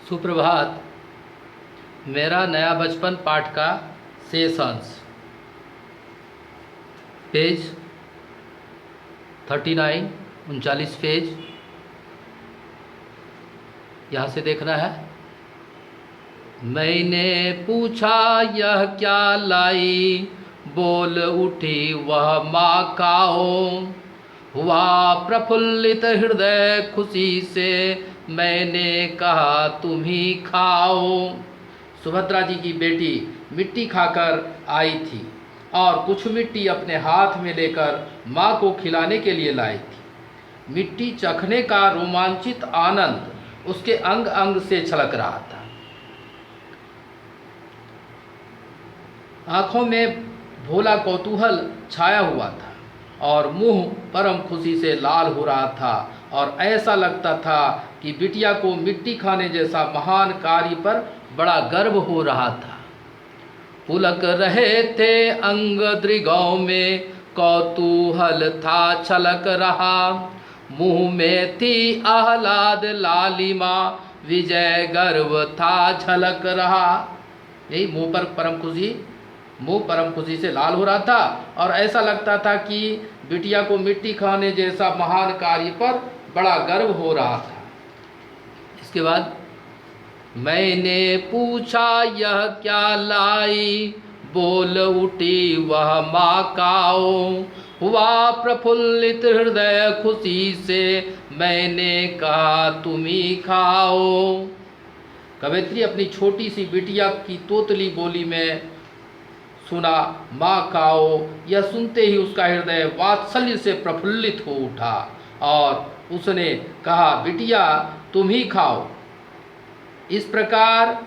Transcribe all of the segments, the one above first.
सुप्रभात। मेरा नया बचपन पाठ का शेष अंश पेज 39 39 पेज यहाँ से देखना है। मैंने पूछा यह क्या लाई, बोल उठी वह माँ काओ। हुआ प्रफुल्लित हृदय खुशी से, मैंने कहा तुम ही खाओ। सुभद्रा जी की बेटी मिट्टी खाकर आई थी और कुछ मिट्टी अपने हाथ में लेकर माँ को खिलाने के लिए लाई थी। मिट्टी चखने का रोमांचित आनंद उसके अंग अंग से छलक रहा था। आंखों में भोला कौतूहल छाया हुआ था और मुंह परम खुशी से लाल हो रहा था और ऐसा लगता था कि बिटिया को मिट्टी खाने जैसा महान कार्य पर बड़ा गर्व हो रहा था। पुलक रहे थे अंग दृगों में, कौतूहल था छलक रहा। मुंह में थी आह्लाद लालिमा, विजय गर्व था झलक रहा। यही मुंह परम खुशी से लाल हो रहा था और ऐसा लगता था कि बिटिया को मिट्टी खाने जैसा महान कार्य पर बड़ा गर्व हो रहा था। इसके बाद मैंने पूछा यह क्या लाई, बोल उठी वह माँ काओ। हुआ प्रफुल्लित हृदय खुशी से, मैंने कहा तुम ही खाओ। कवयित्री अपनी छोटी सी बिटिया की तोतली बोली में सुना माँ खाओ। यह सुनते ही उसका हृदय वात्सल्य से प्रफुल्लित हो उठा और उसने कहा बिटिया तुम ही खाओ। इस प्रकार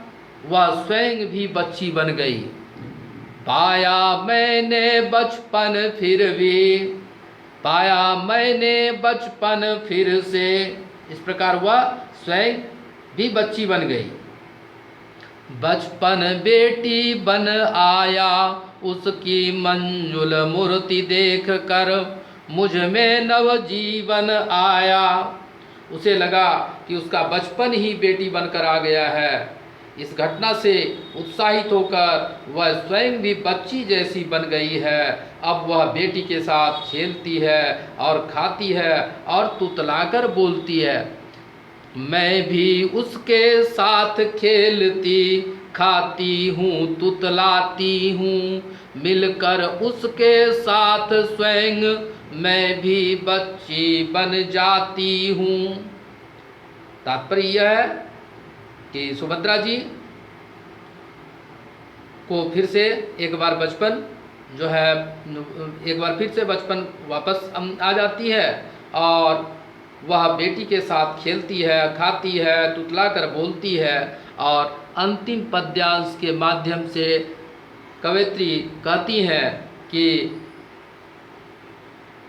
वह स्वयं भी बच्ची बन गई। पाया मैंने बचपन फिर से। इस प्रकार वह स्वयं भी बच्ची बन गई। बचपन बेटी बन आया, उसकी मंजुल मूर्ति देख कर मुझ में नव जीवन आया। उसे लगा कि उसका बचपन ही बेटी बनकर आ गया है। इस घटना से उत्साहित होकर वह स्वयं भी बच्ची जैसी बन गई है। अब वह बेटी के साथ खेलती है और खाती है और तुतलाकर बोलती है। मैं भी उसके साथ खेलती खाती हूँ तुतलाती हूँ, मिलकर उसके साथ स्वयं मैं भी बच्ची बन जाती हूँ। तात्पर्य यह है कि सुभद्रा जी को फिर से एक बार फिर से बचपन वापस आ जाती है और वह बेटी के साथ खेलती है, खाती है, तुतला कर बोलती है। और अंतिम पद्यांश के माध्यम से कवयित्री कहती हैं कि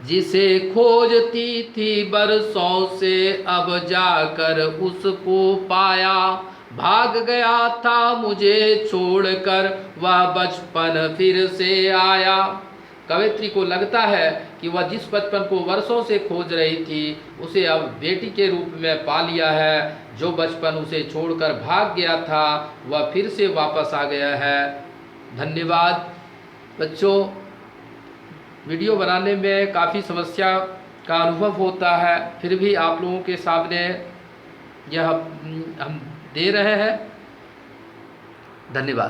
जिसे खोजती थी बरसों से, अब जाकर उसको पाया। भाग गया था मुझे छोड़कर, वह बचपन फिर से आया। कवयित्री को लगता है कि वह जिस बचपन को वर्षों से खोज रही थी उसे अब बेटी के रूप में पा लिया है। जो बचपन उसे छोड़कर भाग गया था वह फिर से वापस आ गया है। धन्यवाद बच्चों। वीडियो बनाने में काफ़ी समस्या का अनुभव होता है, फिर भी आप लोगों के सामने यह हम दे रहे हैं। धन्यवाद।